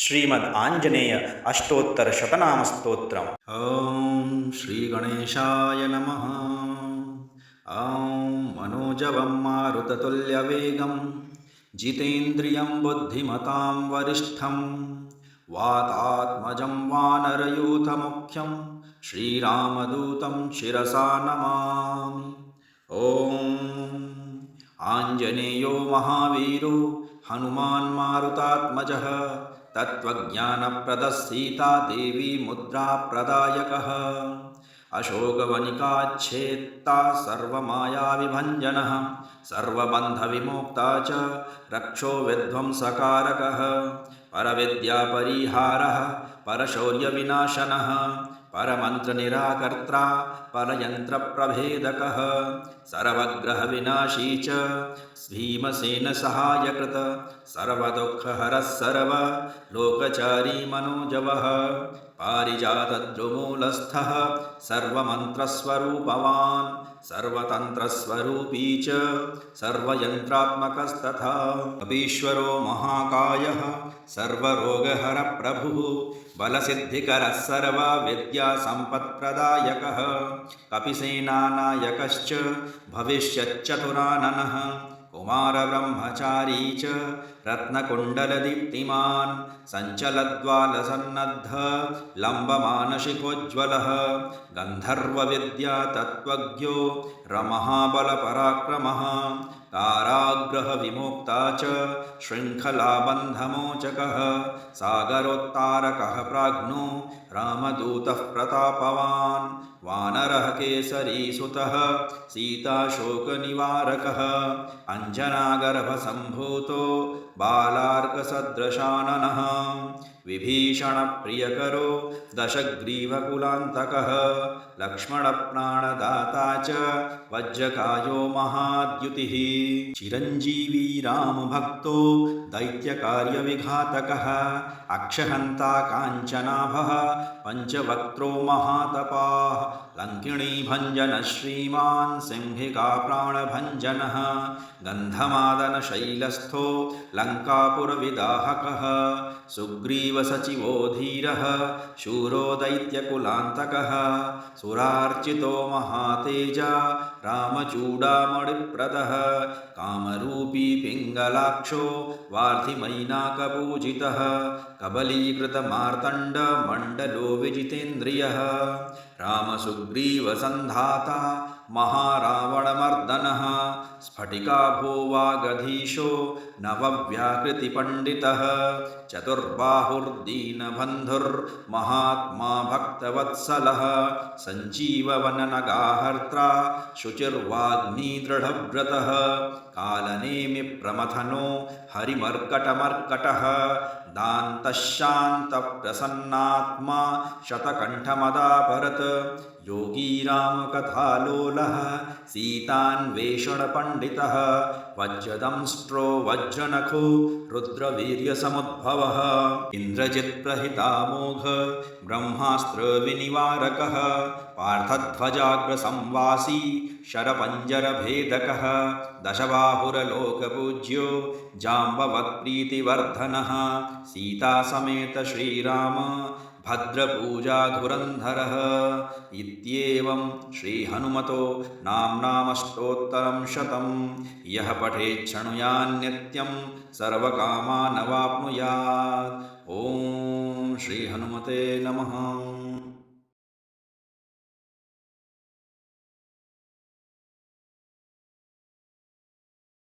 ಶ್ರೀಮದ್ ಆಂಜನೇಯ ಅಷ್ಟೋತ್ತರ ಶತನಾಮ ಸ್ತೋತ್ರಂ. ಓಂ ಶ್ರೀ ಗಣೇಶಾಯ ನಮಃ. ಓಂ ಮನೋಜವಂ ಮಾರುತತುಲ್ಯವೇಗಂ ಜಿತೇಂದ್ರಿಯಂ ಬುದ್ಧಿಮತಾಂ ವರಿಷ್ಠಂ ವಾತಾತ್ಮಜಂ ವಾನರಯೂಥಮುಖ್ಯಂ ಶ್ರೀರಾಮದೂತಂ ಶಿರಸಾ ನಮಾಮಿ. ಓಂ ಆಂಜನೇಯೋ ಮಹಾವೀರೋ ಹನುಮಾನ್ ಮಾರುತಾತ್ಮಜಃ ತತ್ವಜ್ಞಾನಪ್ರದಃ ಸೀತಾ ದೇವಿ ಮುದ್ರಾಪ್ರದಾಯಕಃ ಅಶೋಕವನಿಕಾಚ್ಛೇತ್ತಾ ಸರ್ವಮಾಯಾವಿಭಂಜನಃ ಸರ್ವಬಂಧವಿಮೋಕ್ತಾ ಚ ರಕ್ಷೋ ವಿಧ್ವಂಸಕಾರಕಃ ಪರವಿದ್ಯಾಪರಿಹಾರಃ ಪರಶೌರ್ಯವಿನಾಶನಃ ಪರಮಂತ್ರನಿರಾಕರ್ತಾ ಪರಯಂತ್ರಪ್ರಭೇದಕಃ ಸರ್ವಗ್ರಹವಿನಾಶೀ ಚ ಭೀಮಸೇನಸಹಾಯಕೃತ ಸರ್ವದುಃಖಹರಃ ಸರ್ವಲೋಕಚಾರಿ ಮನೋಜವಃ ಪಾರಿಜಾತದ್ರುಮೂಲಸ್ಥಃ ಸರ್ವಮಂತ್ರಸ್ವರೂಪವಾನ್ ಸರ್ವತಂತ್ರಸ್ವರೂಪೀ ಚ ಸರ್ವಯಂತ್ರಾತ್ಮಕಸ್ತಥಾ ಕಪೀಶ್ವರೋ ಮಹಾಕಾಯಃ ಸರ್ವರೋಗಹರಪ್ರಭುಃ ಬಲಸಿದ್ಧಿಕರಃ ಸರ್ವವಿದ್ಯಾಸಂಪತ್ಪ್ರದಾಯಕಃ ಕಪಿಸೇನಾನಾಯಕಶ್ಚ ಭವಿಷ್ಯಚ್ಚತುರಾನನಃ ಕುಮಾರಬ್ರಹ್ಮಚಾರೀ ಚ ರತ್ನಕುಂಡಲದೀಪ್ತಿಮಾನ್ ಸಂಚಲದ್ವಾಲಸನ್ನದ್ಧ ಲಂಬಮಾನಶಿಖೋಜ್ವಲಃ ಗಂಧರ್ವವಿದ್ಯಾತತ್ತ್ವಜ್ಞೋ ರಮಹಾಬಲಪರಾಕ್ರಮಃ ಕಾರಾಗೃಹವಿಮೋಕ್ತಾ ಚ ಶೃಂಖಲಾಬಂಧಮೋಚಕಃ ಸಾಗರೋತ್ತಾರಕಃ ಪ್ರಾಜ್ಞೋ ರಾಮದೂತಃ ಪ್ರತಾಪವಾನ್ ವಾನರಃ ಕೇಸರೀಸುತಃ ಸೀತಾಶೋಕನಿವಾರಕಃ ಅಂಜನಾಗರ್ಭಸಂಭೂತೋ ಬಾಲಾರ್ಕಸದೃಶಾನನಃ ವಿಭೀಷಣಪ್ರಿಯಕರೋ ದಶಗ್ರೀವಕುಲಾಂತಕಃ ಲಕ್ಷ್ಮಣಪ್ರಾಣದಾತಾ ಚ ವಜ್ರಕಾಯೋ ಮಹಾದ್ಯುತಿಃ ಚಿರಂಜೀವಿ ರಾಮಭಕ್ತೋ ದೈತ್ಯಕಾರ್ಯವಿಘಾತಕಃ ಅಕ್ಷಹಂತಾ ಕಾಂಚನಾಭಃ ಪಂಚವಕ್ತ್ರೋ ಮಹಾತಪಾಃ ಲಂಕಿಣೀಭಂಜನ ಶ್ರೀಮಾನ್ ಸಿಂಹಿಕಾ ಪ್ರಾಣಭಂಜನಃ ಗಂಧಮಾದನಶೈಲಸ್ಥೋ ಲಂಕಾಪುರವಿದಾಹಕಃ ಸುಗ್ರೀವಸಚಿವೋ ಧೀರಃ ಶೂರೋ ದೈತ್ಯಕುಲಾಂತಕಃ ಸುರಾರ್ಚಿತೋ ಮಹಾತೇಜ ರಾಮಚೂಡಾಮಣಿಪ್ರದಃ ಕಾಮರೂಪೀ ಪಿಂಗಲಾಕ್ಷೋ ವಾರ್ಧಿಮೈನಾಕಪೂಜಿತಃ ಕಬಲೀಕೃತಮಾರ್ತಂಡಮಂಡಲೋ ವಿಜಿತೇಂದ್ರಿಯಃ ರಾಮಸುಗ್ರೀವಸಂಧಾತಾ ಮಹಾರಾವಣಮರ್ದನಃ ಸ್ಫಟಿಕಾಭೋ ವಾಗಧೀಶೋ ನವವ್ಯಾಕೃತಿಪಂಡಿತಃ ಚತುರ್ಬಾಹುರ್ದೀನಬಂಧುರ್ಮಹಾತ್ಮಾ ಭಕ್ತವತ್ಸಲಃ ಸಂಜೀವವನನಗಾಹರ್ತ್ರಾ ಶುಚಿರ್ವಾಗ್ಮೀದೃಢವ್ರತಃ ಕಾಲನೇಮಿಪ್ರಮಥನೋ ಹರಿಮರ್ಕಟಮರ್ಕಟಃ दान्तशान्तप्रसन्नात्मा शतकण्ठमदापरत् योगी रामकथालोलः सीतान्वेषणपण्डितः वज्रदंष्ट्रो वज्रनखो रुद्रवीर्यसमुद्भवः इन्द्रजित्प्रहितामोघ ब्रह्मास्त्रविनिवारकः पार्थध्वजाग्रसंवासी शरपञ्जरभेदकः दशबाहुरलोकपूज्यो जाम्बवत्प्रीतिवर्धनः सीतासमेत श्रीराम भद्रपूजाधुरन्धरः इत्येवं श्रीहनुमतो नाम्नामष्टोत्तरं शतं यः पठेत् शृणुयान्नित्यं सर्वकामानवाप्नुयात्. ॐ श्रीहनुमते नमः.